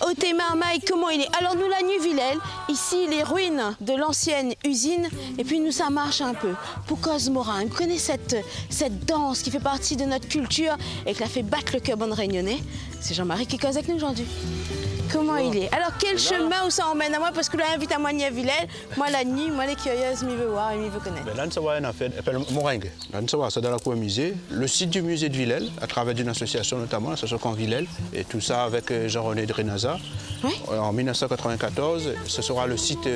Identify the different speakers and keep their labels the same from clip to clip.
Speaker 1: Otema Mike, comment il est? Alors nous, la Nuit-Villèle, ici les ruines de l'ancienne usine, et puis nous ça marche un peu. Pour Cosmorin, vous connaissez cette danse qui fait partie de notre culture et qui l'a fait battre le cœur bon réunionnais. C'est Jean-Marie qui cause avec nous aujourd'hui. Comment il est? Alors quel chemin où ça emmène à moi? Parce que là, invite à moi Nuit-Villèle, moi la nuit, moi les curieuses, m'y veut voir et m'y veut connaître.
Speaker 2: Là, nous avons un fait, appelle Moringue. Là, nous avons ça dans la cour musée, le site du musée de Villèle, à travers une association notamment, l'association Villèle, et tout ça avec Jean-René Drenaza.
Speaker 1: Oui.
Speaker 2: En 1994, ce sera le site,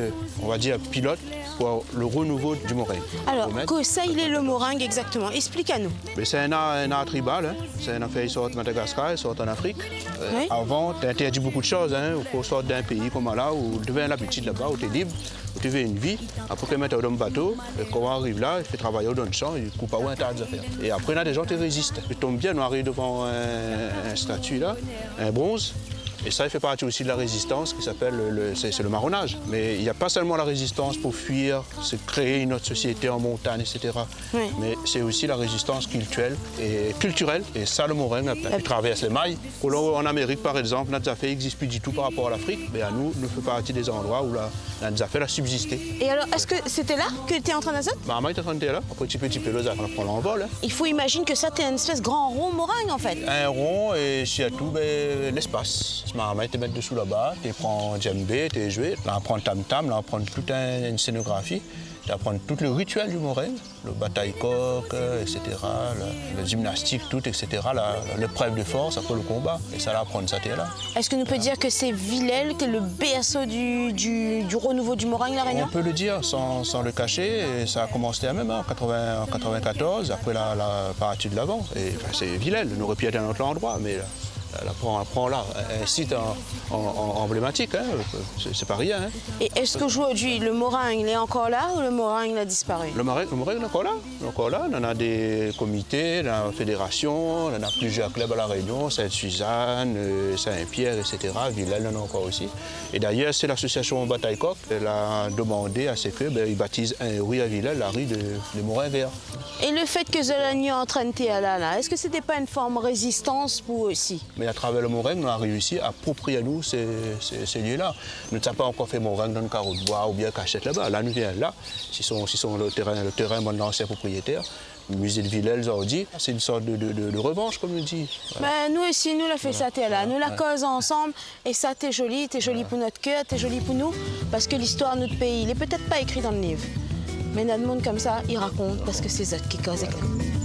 Speaker 2: on va dire, pilote pour le renouveau du Moringue.
Speaker 1: Alors, que ça, il est le Moringue exactement? Explique à nous.
Speaker 2: C'est un art tribal, hein. C'est un affaire qui sort de Madagascar, il sort en Afrique.
Speaker 1: Oui.
Speaker 2: Avant, tu interdis beaucoup de choses, hein, pour sortir d'un pays comme là, où tu deviens l'habitude là-bas, où tu es libre, où tu vis une vie. Après, tu mets dans le bateau, et quand on arrive là, il fait travailler dans le champ, il coupe à un tas d'affaires. Et après, il y a des gens qui résistent. Tu tombes bien, on arrive devant un statue là, un bronze. Et ça, il fait partie aussi de la résistance qui s'appelle c'est le marronnage. Mais il n'y a pas seulement la résistance pour fuir, se créer une autre société en montagne, etc.
Speaker 1: Oui.
Speaker 2: Mais c'est aussi la résistance culturelle. Et ça, le Moringue, il traverse les mailles. En Amérique, par exemple, notre affaire n'existe plus du tout par rapport à l'Afrique. Mais à nous, nous fait partie des endroits où notre affaire a subsisté.
Speaker 1: Et alors, est-ce que c'était là que tu es en train d'azote?
Speaker 2: Maman est en train de là. Après, petit peu, on prend l'envol. Hein.
Speaker 1: Il faut imaginer que ça, t'es une espèce de grand rond Moringue en fait.
Speaker 2: Un rond et surtout l'espace. Maman te met dessous là-bas, tu prends djembé, tu joues, là on prend tam-tam, là on prend toute une scénographie, tu apprends tout le rituel du Moringue, le bataille-coq, etc., le gymnastique, tout, etc., l'épreuve de force après le combat. Et ça, là, apprendre ça, t'es là.
Speaker 1: Est-ce que nous peut dire que c'est Villèle, que le berceau du renouveau du Moringue, la Réunion?
Speaker 2: On peut le dire sans le cacher, et ça a commencé même en 94, après la partie de l'avant. Et enfin, c'est Villèle, on aurait pu être à un autre endroit, mais là, prend là, un site emblématique, hein, c'est pas rien. Hein.
Speaker 1: Et est-ce qu'aujourd'hui, le Moringue, il est encore là ou le Moringue a disparu?
Speaker 2: Le Moringue est encore là. On en a des comités, on a une fédération, on a plusieurs clubs à La Réunion, Sainte-Suzanne, Saint-Pierre, etc. Villèle, on en a encore aussi. Et d'ailleurs, c'est l'association Bataille-Coq, elle a demandé à ce qu'ils baptisent une rue à Villèle, la rue de Moringue.
Speaker 1: Et le fait que Zolani entraîne là, est-ce que c'était pas une forme de résistance pour eux aussi?
Speaker 2: Mais à travers le Moringue, on a réussi à approprier à nous ces lieux-là. Nous n'avons pas encore fait Moringue dans le carreau de bois ou bien cachette là-bas. Là, nous venons là, si sont le terrain de l'ancien propriétaire. Le musée de Villèle, c'est une sorte de revanche, comme on dit. Voilà.
Speaker 1: Ben, nous aussi, nous la fait ça, t'es là. Nous la cause ensemble, et ça, t'es joli pour notre cœur, t'es joli pour nous, parce que l'histoire de notre pays, il est peut-être pas écrit dans le livre. Mais notre monde comme ça, il raconte, parce que c'est eux qui causent avec nous.